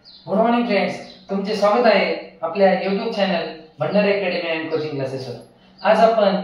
Good morning friends, तुमचे स्वागत आहे आपल्या YouTube channel Bhandari academy and coaching क्लासेसवर। आज आपण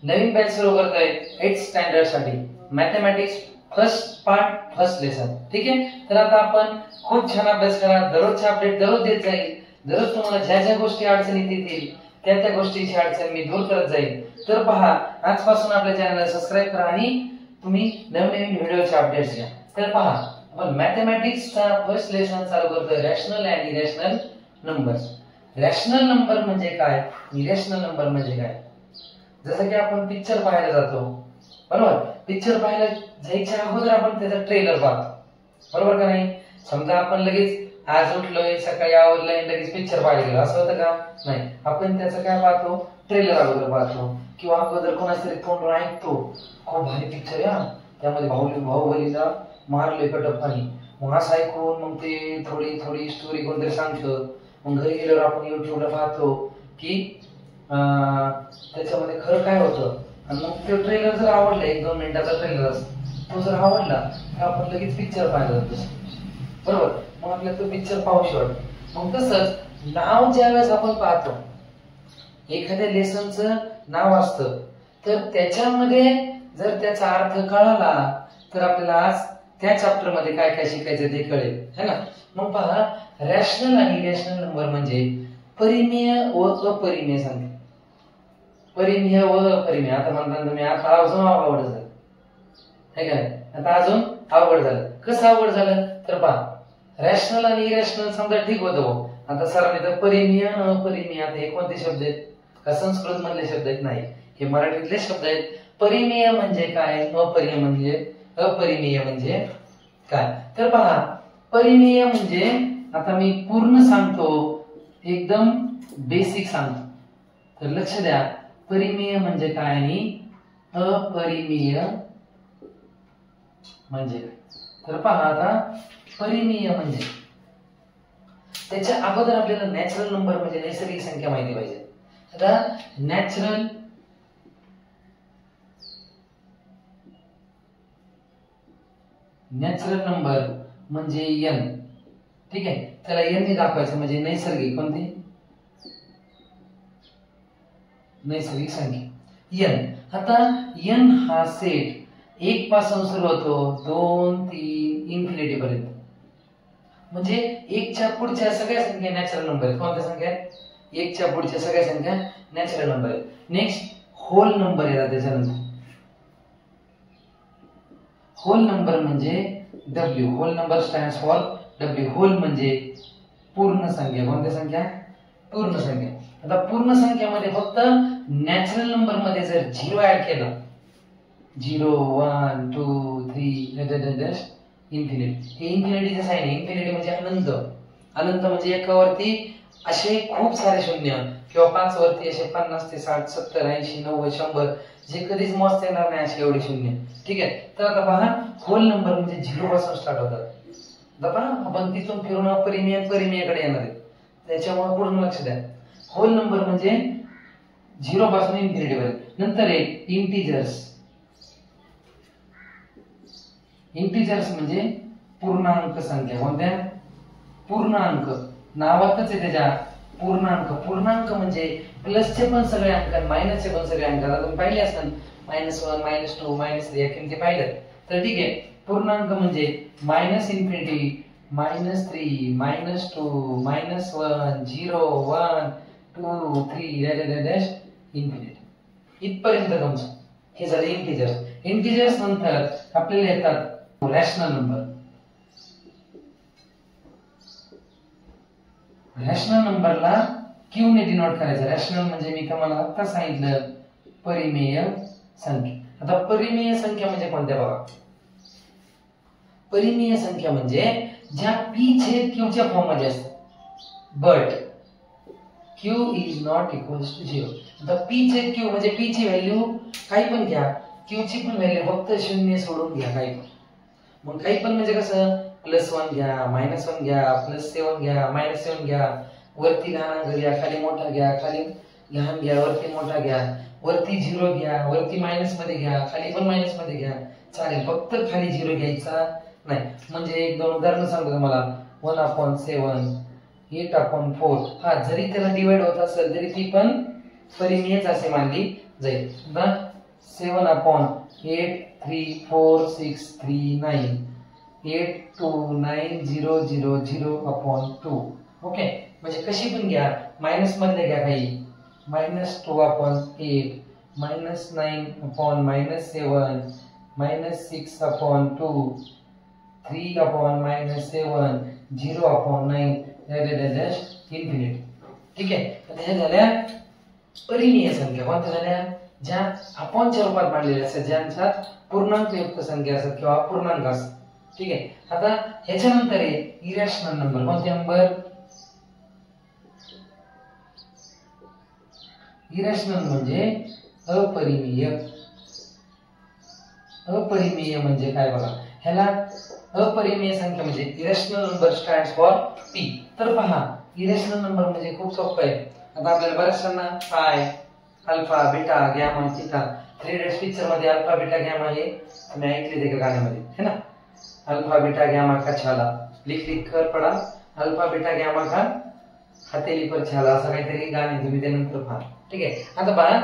नवीन बॅच सुरू करतोय 8th स्टँडर्ड साठी mathematics first part first lesson. ठीक आहे, तर आता आपण खूप छान अभ्यास करा, दररोजचे अपडेट दररोज देत जाईल। दररोज तुम्हाला ज्या ज्या गोष्टी अडचणीत येतील त्या गोष्टीची अडचण मी दूर करत जाईल। तर पहा, आजपासून आपल्या चॅनलला सबस्क्राइब करा आणि तुम्ही नवीन व्हिडिओचे अपडेट्स घ्या। तर पहा, आपण मॅथमॅटिक्स चा फर्स्ट लेसन चालू करतोय, rational and irrational numbers. Rational number म्हणजे काय, इरॅशनल नंबर म्हणजे काय? जसं की आपण पिक्चर पाहायला जातो, बरोबर? पिक्चर पाहायला जायच्या अगोदर आपण त्याचा ट्रेलर पाहतो, बरोबर का नाही? समजा आपण लगेच आज उठलोय, सकाळी आवरलोय, लगेच पिक्चर पाहायला गेलो, असं होतं का? नाही, आपण त्याचं काय पाहतो, ट्रेलर अगोदर पाहतो किंवा अगोदर कोणाचं तरी तोंडून ऐकतो, खूप भारी पिक्चर आहे, त्यामध्ये बाहुबलीला मारले कटप्पानी, मग असं ऐकून मग ते थोडी थोडी स्टोरी कोणतरी सांगतं, मग घरी गेल्यावर आपण युट्यूबला पाहतो की त्याच्यामध्ये खरं काय होतं, आणि मग ते ट्रेलर जर आवडलं, 1-2 मिनिटाचा ट्रेलर असतो, तो जर आवडला तर आपण लगेच पिक्चर पाहायला जातो, बरोबर? मग आपल्याला तो पिक्चर पाहूशी वाटतो। मग तसंच नाव ज्यावेळेस आपण पाहतो, एखाद्या लेसनचं नाव असतं, तर त्याच्यामध्ये जर त्याचा अर्थ कळाला तर आपल्याला आज त्या चॅप्टर मध्ये काय काय शिकायचं ते कळेल, है ना? मग पहा, रॅशनल आणि इरॅशनल नंबर म्हणजे परिमेय व अपरिमेय संख्या। परिमेय व अपरिमेय, आता म्हणता तुम्ही आता अजून अवघड झालं, है का? आता अजून अवघड झालं। कसं अवघड झालं तर पहा, रॅशनल आणि इरॅशनल समजा ठीक होतं, आता सरांनी तर परिमेय आणि अपरिमेय, आता हे कोणते शब्द आहेत? का संस्कृत मधले शब्द आहेत? नाही, हे मराठीतले शब्द आहेत। परिमेय म्हणजे काय, अपरिमेय म्हणजे काय? तर पहा, परिमेय म्हणजे आता मी पूर्ण सांगतो, एकदम बेसिक सांगतो, तर लक्ष द्या, परिमेय म्हणजे काय आणि अपरिमेय म्हणजे काय? तर पहा, आता परिमेय म्हणजे त्याच्या अगोदर आपल्याला नॅचरल नंबर म्हणजे नैसर्गिक संख्या माहिती पाहिजे। आता नॅचरल नंबर म्हणजे n, ठीक आहे? त्याला n ने दाखवायचं म्हणजे नैसर्गिक, कोणती? नैसर्गिक संख्या n। आता n हा सेट 1 पासून सुरू होतो, 2, 3 इन्फिनिटी पर्यंत, म्हणजे 1 च्या पुढच्या सगळ्या संख्या नॅचरल नंबर आहेत। कोणत्या संख्या आहेत? 1 च्या पुढच्या सगळ्या संख्या नॅचरल नंबर आहेत। नेक्स्ट होल नंबर येतात त्याच्यानंतर। होल नंबर म्हणजे W, whole number stands for W। Whole म्हणजे पूर्ण संख्या, कोणत्या संख्या? पूर्ण संख्या। आता पूर्ण संख्यामध्ये फक्त नॅचरल नंबर मध्ये जर 0 ऍड केला, 0, 1, 2, 3 इन्फिनिटी, हे इन्फिनिटीचं साइन आहे। इन्फिनिटी म्हणजे अनंत, अनंत म्हणजे एकावरती असे खूप सारे शून्य, किंवा 5 वरती असे 50 ते 60, 70, 80, 90, 100 जे कधीच मोजता येणार नाही असे एवढे शून्य, ठीक आहे? तर आता पहा, होल नंबर म्हणजे 0 पासून स्टार्ट होतात। आता पहा, आपण तिथून फिरून अपरिमेय परिमेयकडे येणार आहे, त्याच्यामुळे पूर्ण लक्ष द्या। होल नंबर म्हणजे 0 पासून इन्फिनिटी पर्यंत। नंतर एक इंटिजर्स, इंटिजर्स म्हणजे पूर्णांक संख्या। कोणत्या? पूर्णांक, नावातच आहे त्याच्या पूर्णांक। पूर्णांक म्हणजे प्लसचे पण सगळे अंक, मायनसचे पण सगळे अंक। आता तुम्ही पाहिले असतात -1, -2, -3 या किमती पाहिल्यात, तर ठीक आहे। पूर्णांक म्हणजे -इन्फिनिटी, -3, -2, -1, 0, 1, 2, 3 इन्फिनिटी, इथपर्यंत तुमचं हे झाले इंटिजर्स। इंटिजर्स नंतर आपल्याला येतात रॅशनल नंबर। रॅशनल नंबरला क्यू ने डिनोट करायचं। रॅशनल म्हणजे मी तुम्हाला आता सांगितलं परिमेय संख्या। आता परिमेय संख्या म्हणजे कोणत्या बघा? परिमेय संख्या म्हणजे ज्या p छेद q च्या फॉर्म मध्ये असतात, but q is not equals to 0। आता p छेद q म्हणजे p ची व्हॅल्यू काही पण घ्या, q ची पण व्हॅल्यू फक्त 0 सोडून घ्या, काही पण। मग काही पण म्हणजे कसं, +1 घ्या, -1 घ्या, +7 घ्या, -7 घ्या, वरती लहान अंक घ्या, खाली मोठा घ्या, खाली लहान घ्या, वरती मोठा घ्या, वरती 0 घ्या, वरती मायनस मध्ये घ्या, खाली पण मायनस मध्ये घ्या, चालेल, फक्त खाली 0 घ्यायचा नाही। म्हणजे 1-2 उदाहरण सांगतो तुम्हाला। 1/7 8/4 हा जरी त्याला डिवाइड होत असेल तरी ती पण परिमेयच असे मानली जाईल. 7/8 3 4 6 3 9 829,000/2 ओके. म्हणजे कशी पण घ्या, मायनस मधले घ्या काही, -2/8 -9/-7 -6/2 3/-7 0/9 इन्फिनिटी. ठीक आहे. तर ह्या झाल्या परिमेय संख्या. कोणत्या झाल्या? ज्या अपॉनच्या रूपात मांडलेल्या असतात, ज्यांच्यात पूर्णांकयुक्त संख्या असतात किंवा पूर्णांक असतात. ठीक आहे. आता ह्याच्यानंतर आहे इरॅशनल नंबर. कोणते नंबर? इरॅशनल म्हणजे अपरिमेय. अपरिमेय म्हणजे काय बघा, ह्याला अपरिमेय संख्या म्हणजे irrational number stands for P. तर पहा, इरॅशनल नंबर म्हणजे खूप सोपं आहे. आता आपल्याला बऱ्याचशांना पाय, alpha, beta, gamma, theta, 3 idiots picture मध्ये अल्फा, बीटा, गॅमा हे तुम्ही ऐकले ते गाण्यामध्ये है ना. अल्फा बीटा गॅमा का छाला, लिख लिख कर पडा, अल्फा बीटा गॅमा का हथेली पर छाला, असं काहीतरी गाणे तुम्ही त्यानंतर पहा. ठीक आहे. आता पहा,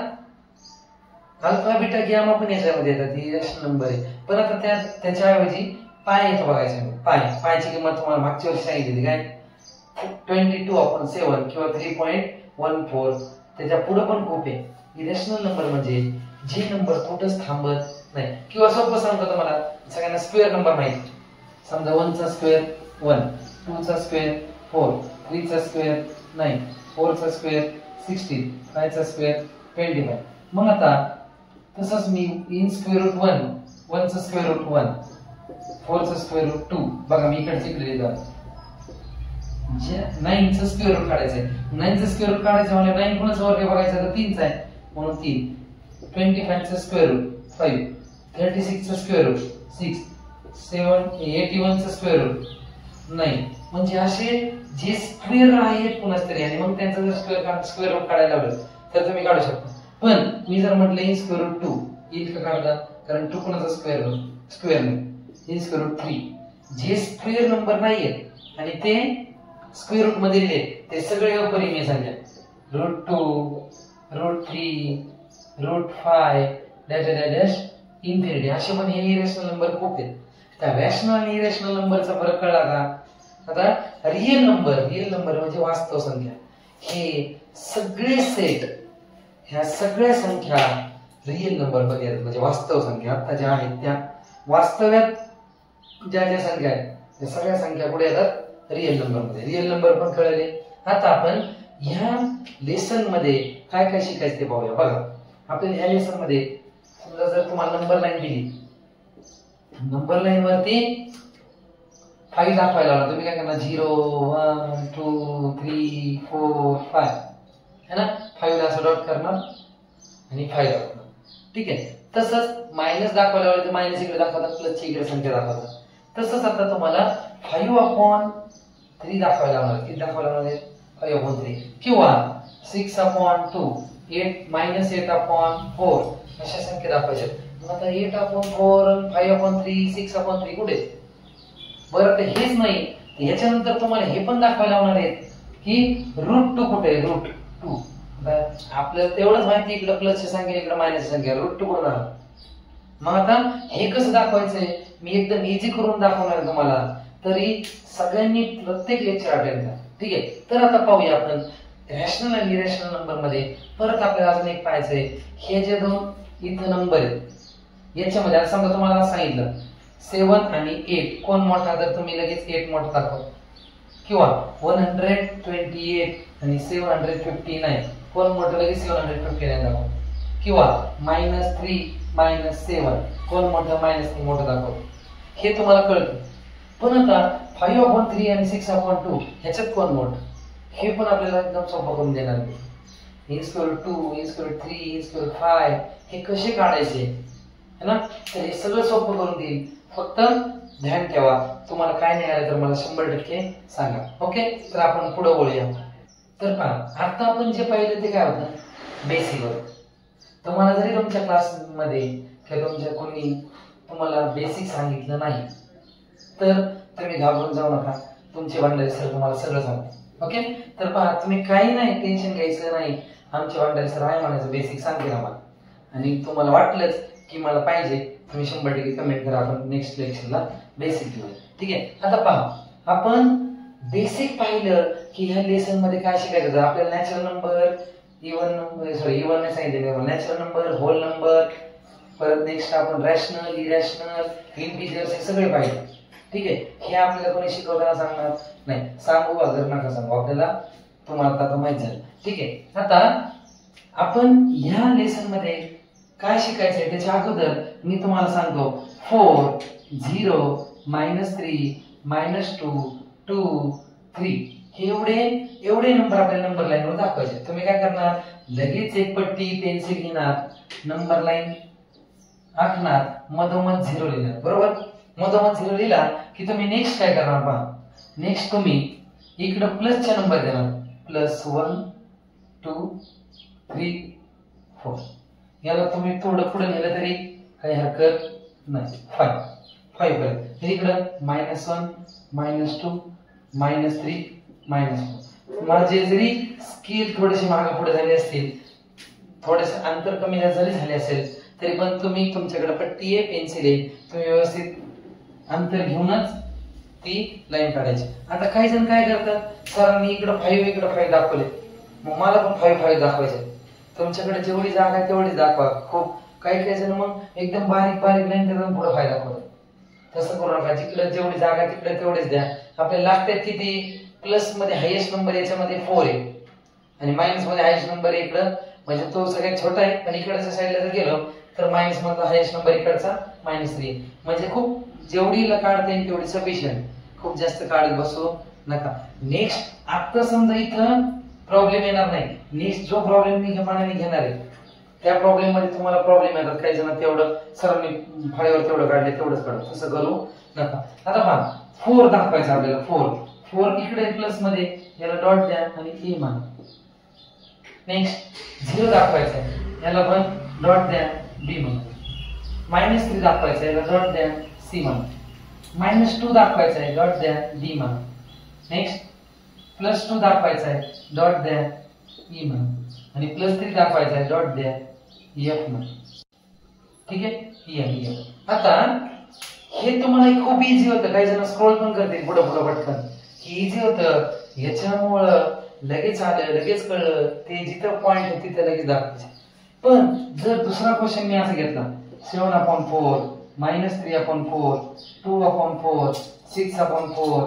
अल्फा बीटा गॅमा पण याच्यामध्ये येतात, ही इरॅशनल नंबर आहे. पण आता त्याच्याऐवजी पाय येतो बघायचं. पायची किंमत तुम्हाला मागच्या वर्षी सांगितली काय, 22/7 किंवा 3.14. त्याच्या पुढे पण खूप आहे. इरॅशनल नंबर म्हणजे जे नंबर कुठंच थांबत नाही. किंवा सोपं सांगतो तुम्हाला, सगळ्यांना स्क्वेअर नंबर माहिती. समजा 1 चा स्क्वेअर 1, 2 चा स्क्वेअर 4, 3 चा स्क्वेअर 9, 4 चा स्क्वेअर 16, 5 चा स्क्वेअर 25. मग आता तसंच मी इन स्क्वेअर रूट 1, 1 चा स्क्वेअर रूट 1, 4 चा स्क्वेअर रूट 2. बघा मी इकडचे लिहिलं. 9 चा स्क्वेअर रूट काढायचं आहे. 9 चा स्क्वेअर रूट काढायचं म्हणजे 9 कोणाचा वर्ग बघायचा तर 3 चा आहे म्हणून 3. 25 चा स्क्वेअर रूट 5, 36 चा स्क्वेअर रूट 6, 81 चा स्क्वेअर रूट 9. म्हणजे असे जे स्क्वेअर आहेत कुणाच तरी आणि मग त्यांचा जर स्क्वेअर रूट काढायला लावलं तर तुम्ही काढू शकता. पण मी जर म्हटलं इन स्क्वेअर रूट 2 येईल का काढता, कारण 2 कोणाचा स्क्वेअर रूट स्क्वेअर नाही. इन स्क्वेअर रूट 3 जे स्क्वेअर नंबर नाहीये आणि ते स्क्वेअर रूट मध्ये लिहिले ते सगळे अपरिमेय संख्या. √2, √3, √5 इन्फिनिटी असे पण हे इरॅशनल नंबर खूप आहेत. त्या रॅशनल आणि इरॅशनल नंबरचा फरक कळला का? आता रिअल नंबर म्हणजे वास्तव संख्या. हे सगळे सेट, ह्या सगळ्या संख्या रिअल नंबर मध्ये येतात. म्हणजे वास्तव संख्या आता ज्या आहेत त्या वास्तव्यात ज्या संख्या आहेत त्या सगळ्या संख्या पुढे येतात रिअल नंबर मध्ये. रिअल नंबर पण कळले. आता आपण ह्या लेसन मध्ये काय काय शिकायचं ते पाहूया. बघा, आपल्याला ह्या लेसन मध्ये समजा जर तुम्हाला नंबर लाईन दिली, नंबर लाईन वरती 5 दाखवायला लावला, तुम्ही काय करणार 0 1 2 3 4 5 है ना. 5 ला असं डॉट करणार आणि 5 दाखवणार. ठीक आहे. तसंच मायनस दाखवायला लावलं तर मायनस इकडे दाखवतात, प्लस ची इकडे संख्या दाखवतात. तसंच आता तुम्हाला 5/3 दाखवायला लावणार. किती दाखवायला लावणार? 5/3 किंवा 6/2 -8/4 अशा संख्या दाखवायच्या. मग आता 8/4 5/3 6/3 कुठे? बरं, तर हेच नाही, याच्यानंतर तुम्हाला हे पण दाखवायला लावणार आहे की √2 कुठे आहे. √2 आपल्याला तेवढंच माहिती, इकडे प्लसची संख्या इकडे मायनसची संख्या, √2 कुठे आहे. मग आता हे कसं दाखवायचंय मी एकदम इझी करून दाखवणार तुम्हाला, तरी सगळ्यांनी प्रत्येक लेक्चर अटेंड करा. ठीक आहे. तर आता पाहूया आपण रॅशनल आणि इरॅशनल नंबर मध्ये परत आपल्याला अजून एक पाहायचंय. हे जे दोन इथं नंबर आहेत याच्यामध्ये आता समजा तुम्हाला सांगितलं 7 आणि 8 कोण मोठा, तर तुम्ही लगेच 8 मोठा दाखवा. किंवा 128 आणि 759 कोण मोठं, लगेच 759 दाखवा. किंवा -3 -7 कोण मोठं, -3 मोठं दाखवा. हे तुम्हाला कळतं. पण आता 5/3 आणि 6/2 ह्याच्यात कोण मोठं हे पण आपल्याला एकदम सोपं करून देणार आहे. In square root 2, in square root 3, in square root 5 हे कसे काढायचे है ना. तर हे सगळं सोपं करून देईल. फक्त ध्यान ठेवा, तुम्हाला काय नाही आलं तर मला 100% सांगा. ओके. तर आपण पुढे वळूया. तर पहा, आता आपण जे पाहिलं ते काय होतं, बेसिक होतं. तुम्हाला जरी तुमच्या क्लासमध्ये किंवा तुमच्या कोणी तुम्हाला बेसिक सांगितलं नाही तर तुम्ही घाबरून जाऊ नका. तुमचे भंडारे सर तुम्हाला सगळं सांगते. ओके, तर पहा तुम्ही काही नाही टेन्शन घ्यायचं नाही. आमचे भंडारे सर आहे म्हणायचं, बेसिक सांगते आम्हाला. आणि तुम्हाला वाटलंच की मला पाहिजे, तुम्ही 100% कमेंट करा, आपण नेक्स्ट लेक्चरला बेसिक घेऊया. ठीक आहे, आता पहा आपण बेसिक पाहिलं की ह्या लेसन मध्ये काय शिकायचं. जर आपल्याला नॅचरल नंबर, इव्हन नाही सांगितलं, नॅचरल नंबर, होल नंबर, परत नेक्स्ट आपण रॅशनल, इरॅशनल, इंटिजर्स हे सगळे पाहिजे. ठीक आहे, हे आपल्याला कोणी शिकवताना सांगणार नाही, सांगू अगर नका सांगू, आपल्याला तुम्हाला आता माहित झालं. ठीक आहे, आता आपण ह्या लेसन मध्ये काय शिकायचंय त्याच्या अगोदर मी तुम्हाला सांगतो 4 0 -3 -2 2 3 हे एवढे नंबर आपल्याला नंबर लाईन वर दाखवायचे. तुम्ही काय करणार, लगेच एक पट्टी पेन्सिल घेणार, नंबर लाईन आखणार, मधोमध 0 लिहिणार. बरोबर, मधोमध 0 लिहिला की तुम्ही नेक्स्ट काय करणार पहा. नेक्स्ट तुम्ही इकडे प्लसचा नंबर देणार, +1 2 3 4. याला तुम्ही थोडं पुढे नेलं तरी काही हरकत नाही. 5 पर्यंत इकडं -1 -2 -3 -4. माझे जरी स्केल थोडेसे मागे पुढे झाले असतील, थोडेसे अंतर कमी जरी झाले असेल, तरी पण तुम्ही तुमच्याकडे पट्टी आहे, पेन्सिल आहे, तुम्ही व्यवस्थित अंतर घेऊनच ती लाईन काढायची. आता काही जण काय करतात, सरांनी इकडे 5 इकडे 5 दाखवले, मग मला पण 5 दाखवायचे. तुमच्याकडे जेवढी जागा आहे तेवढीच दाखवा. खूप काही जण मग एकदम बारीक लाईन करून पुढे 5 दाखवतात. तसं करू नका, जिकडे जेवढी जागा आहे तिकडे तेवढीच द्या. आपल्याला लागतात किती, प्लस मध्ये हायेस्ट नंबर याच्यामध्ये 4 आहे आणि मायनस मध्ये हायेस्ट नंबर इकडं, म्हणजे तो सगळ्यात छोटा आहे, पण इकडच्या साईडला जर गेलो तर मायनस मधला हायेस्ट नंबर इकडचा -3. म्हणजे खूप जेवढी काढता येईल तेवढी सफिशियंट, खूप जास्त काढत बसू नका. नेक्स्ट आता समजा इथं प्रॉब्लेम येणार नाही, नेक्स्ट जो प्रॉब्लेम मी मनाने घेणार आहे त्या प्रॉब्लेम मध्ये तुम्हाला प्रॉब्लेम येतात. काही जण तेवढं सरांनी फळीवर तेवढं काढले तेवढंच काढत, तसं करू नका. आता पहा 4 दाखवायचं आपल्याला. 4 इकडे प्लस मध्ये, याला डॉट द्या आणि ए म्हणा. नेक्स्ट 0 दाखवायचं आहे, याला पण डॉट द्या, बी म्हणा. -3 दाखवायचं आहे, याला डॉट द्या, सी म्हणा. -2 दाखवायचं आहे, डॉट द्या, डी म्हणा. नेक्स्ट +2 दाखवायचं आहे, डॉट द्या, ई म्हणा. आणि +3 दाखवायचं आहे, डॉट द्या, एफ म्हणा. ठीक आहे, आता हे तुम्हाला खूप इझी होतं. काही जण स्क्रोल पण करतील पुढे पटकन, की इझी होतं, याच्यामुळं लगेच आलं, लगेच कळलं, ते जिथं पॉइंट आहे तिथे लगेच दाखवायचे. पण जर दुसरा क्वेश्चन मी असं घेतला, 7/4 -3/4 2/4 6/4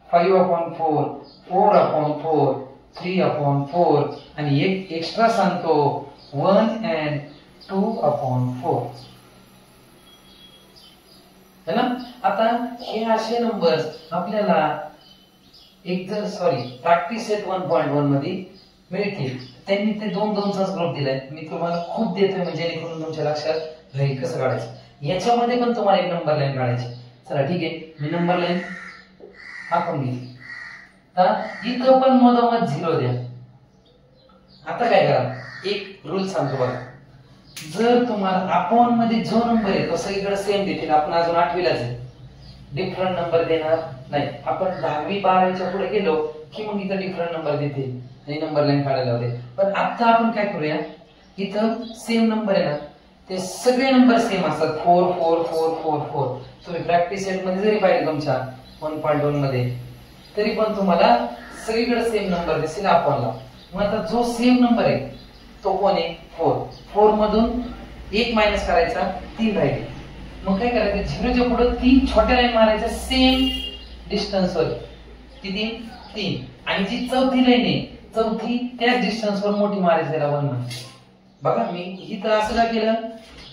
5/4 4/4 3/4 आणि एक एक्स्ट्रा सांगतो 1 and 2/4 है ना. आता हे असे नंबर्स आपल्याला प्रॅक्टिस सेट 1.1 मध्ये मिळतील. त्यांनी ते 2-2चा ग्रुप दिलाय, मी तुम्हाला खूप देतोय म्हणजे जेणेकरून तुमच्या लक्षात राहील कसं काढायचं. याच्यामध्ये पण तुम्हाला एक नंबर लाईन काढायची. चला ठीक आहे, मी नंबर लाईन आपण घेऊ. इथं पण मधोमध 0 द्या. आता काय करा, एक रूल सांगतो बघा. जर तुम्हाला अपॉन मध्ये जो नंबर आहे तो सगळीकडे सेम देतील. आपण अजून 8वीलाच आहे, डिफरंट नंबर देणार नाही. आपण 10वी 12वीच्या पुढे गेलो की मग इथं डिफरंट नंबर देतील आणि नंबर लाईन काढायला होते. पण आता आपण काय करूया, इथं सेम नंबर आहे ना, ते सगळे नंबर सेम असतात. 4 4 4 4 4. तुम्ही प्रॅक्टिस सेट मध्ये जरी पाहिजे तुमच्या 1.1 मध्ये, तरी पण तुम्हाला सगळीकडे सेम नंबर दिसेल अपॉनला. मग आता जो सेम नंबर आहे तो कोण आहे, 4 मधून 1 मायनस करायचा, 3 राहील. मग काय करायचं, 0च्या पुढे 3 छोट्या लाईन मारायच्या सेम डिस्टन्स वर. किती, 3. आणि जी चौथी लाईन आहे, चौथी त्याच डिस्टन्स वर मोठी मारायची, त्याला 1 म्हणतात. बघा मी इथं असं का केलं,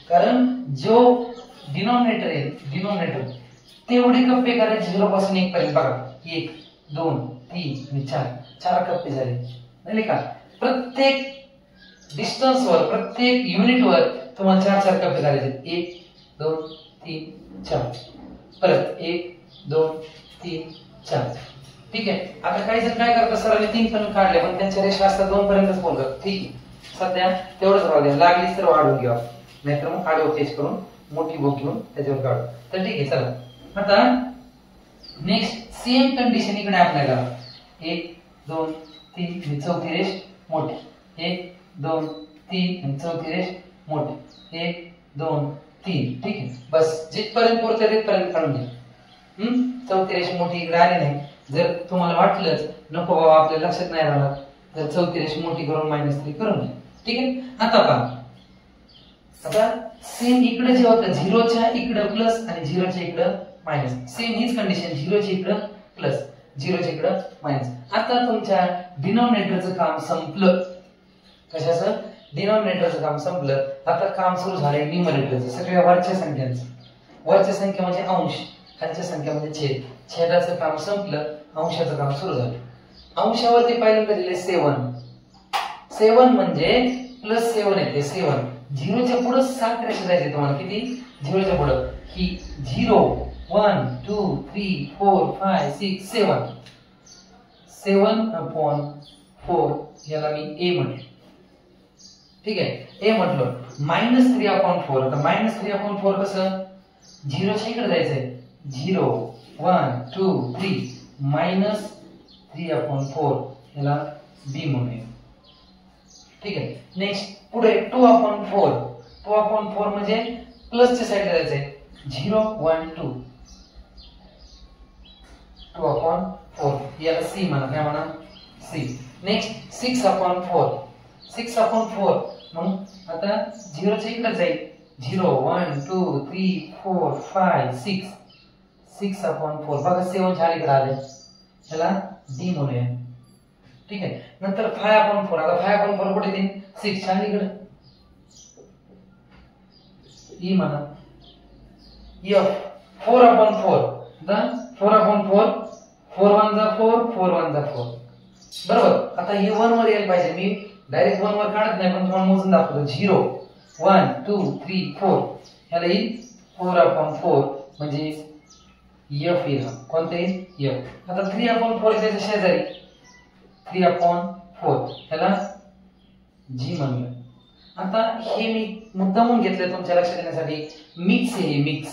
कारण जो डिनॉमिनेटर आहे, डिनॉमिनेटर तेवढे कप्पे करायचे 0 पासून 1 पर्यंत. बघा 1 2 3 आणि 4 कप्पे झाले नाही का. प्रत्येक डिस्टन्स वर, प्रत्येक युनिट वर तुम्हाला 4 कप्पे करायचे. 1 2 3 4. परत 1 2 3 4. ठीक आहे. आता काही जण काय करतात, सरांनी 3 पण काढले पण त्यांच्या रेषा असतात 2 पर्यंतच फोन करतात. ठीक आहे, सध्या तेवढंच राहू द्या, लागलीच तर वाढवून घ्या, नाहीतर मग आडवं पेज करून मोठी बुक घेऊन त्याच्यावर काढू. तर ठीक आहे, चला आता नेक्स्ट सेम कंडिशन इकडे अप्लाय करा. 1 2 3 ही चौथी रेष मोठी. 1 2 3 आणि चौथी रेष मोठी. 1 2 3. ठीक आहे. बस जिथपर्यंत पुरते तिथपर्यंत काढून घ्या. चौथी रेष मोठी इकडे आली नाही. जर तुम्हाला वाटलं नको बाबा आपल्या लक्षात नाही राहिलं तर चौथी रेष मोठी करून -3 करून घ्या. ठीक आहे. आता पहा, आता सेम इकडे जे होतं 0 च्या इकडे प्लस आणि 0 च्या इकडे मायनस, सेम हीच कंडिशन 0 च्या इकडे प्लस 0 च्या इकडे मायनस. आता तुमच्या डिनॉमिनेटरचं काम संपलं. कशाचं? डिनॉमिनेटरचं काम संपलं. आता काम सुरू झालंय न्यूमरेटरचं, सगळ्या वरच्या संख्यांचं. वरच्या संख्या म्हणजे अंश, खालच्या संख्या म्हणजे छेद. छेदाचं काम संपलं, अंशाचं काम सुरू झालं. अंशावरती पहिल्यांदा दिले 7. 7 म्हणजे +7 येते. 7 0 च्या पुढे 7 रेषा जायचे तुम्हाला. किती? 0 च्या पुढे ही 0 1 2 3 4 5 6 7. 7/4 याला मी a म्हटलं. ठीक आहे. a म्हटलं. -3/4. आता -3/4 कसं? 0 च्या इकडे जायचंय. 0 1 2 3 -3/4 याला b म्हणूया. ठीक आहे. नेक्स्ट पुढे 2/4. 2/4 म्हणजे प्लसच्या साइडला जायचंय. 0 1 2 2/4 याला c म्हणा. काय म्हणा? c. नेक्स्ट 6/4. 6/4 मग आता 0 च्या इकडे जाईल. 0 1 2 3 4 5 6. 6/4 बघा 7 च्या अलीकडे आले. याला d म्हणूया. ठीक आहे. नंतर 5/4. आता 5/4 कुठे देईन? 6 च्या अलीकडे e म्हणा. f 4/4. आता 4/4 4 1 जा 4 4 1 जा 4. बरोबर. आता हे 1 वर यायला पाहिजे. मी डायरेक्ट 1 वर काढत नाही पण तुम्हाला मोजून दाखवतो. 0 1 2 3 4 याला येईल 4/4 म्हणजे f येईल. कोणते येईल? f. आता 3/4 त्याच्या शेजारी 3/4 याला g म्हणूया. आता हे मी मुद्दामून घेतलं तुमच्या लक्षात येण्यासाठी. मिक्स आहे हे मिक्स.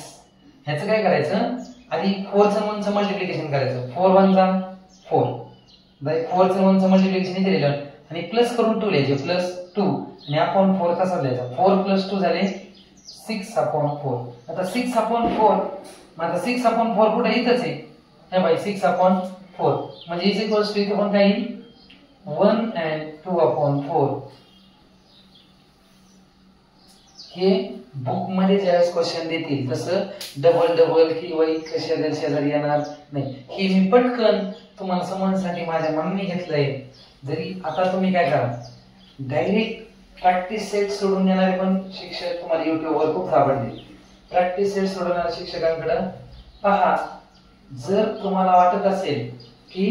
ह्याचं काय करायचं? आधी 4 चं 1 चं मल्टिप्लिकेशन करायचं. 4 1 जा 4. 4 चं 1 चं मल्टिप्लिकेशन इथे लिहिलं आणि प्लस करून 2 लिहायचे. +2 आणि /4 कसा लिहायचा? 4 + 2 झाले 6/4. आता 6/4 मग आता 6/4 कुठे? इथंच आहे. हे बाई 6/4 म्हणजे इथे पण काय येईल? 1 and 2/4. हे बुक मध्ये ज्यावेळेस क्वेश्चन देतील तसं डबल किंवा शेजारी येणार नाही. हे मी पटकन तुम्हाला समजण्यासाठी माझ्या मम्मी घेतलंय. जरी आता तुम्ही काय करा, डायरेक्ट प्रॅक्टिस सेट सोडून देणारे पण शिक्षक तुम्हाला युट्यूबवर खूप सापडतील. प्रॅक्टिस सेट सोडवणाऱ्या शिक्षकांकडे पहा. जर तुम्हाला वाटत असेल की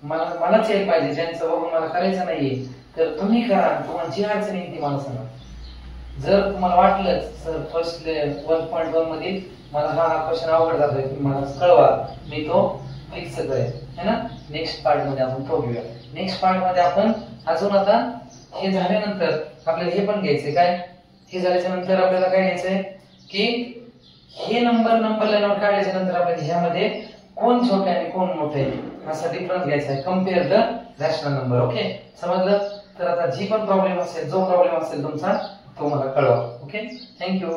मलाच यायला पाहिजे, ज्यांचं बघून मला करायचं नाहीये, तर तुम्ही करा. तुम्हाला जी अडचण येईल ती मला सांगा. जर तुम्हाला वाटलं सर फर्स्ट 1.1 मध्ये मला हा क्वेश्चन अवघड जातोय, मला कळवा, मी तो फिक्स करेन, है ना. नेक्स्ट पार्ट मध्ये आपण तो घेऊया. नेक्स्ट पार्ट मध्ये आपण अजून आता हे झाल्यानंतर आपल्याला हे पण घ्यायचंय. काय? हे झाल्याच्या नंतर आपल्याला काय घ्यायचंय की हे नंबर लाईनवर काढल्याच्या नंतर आपल्याला ह्यामध्ये कोण छोटे आणि कोण मोठे असा डिफरन्स घ्यायचा आहे. Compare the rational number. Okay, समजलं? तर आता जी पण प्रॉब्लेम असेल, जो प्रॉब्लेम असेल तुमचा तो मला कळवा. Okay, thank you.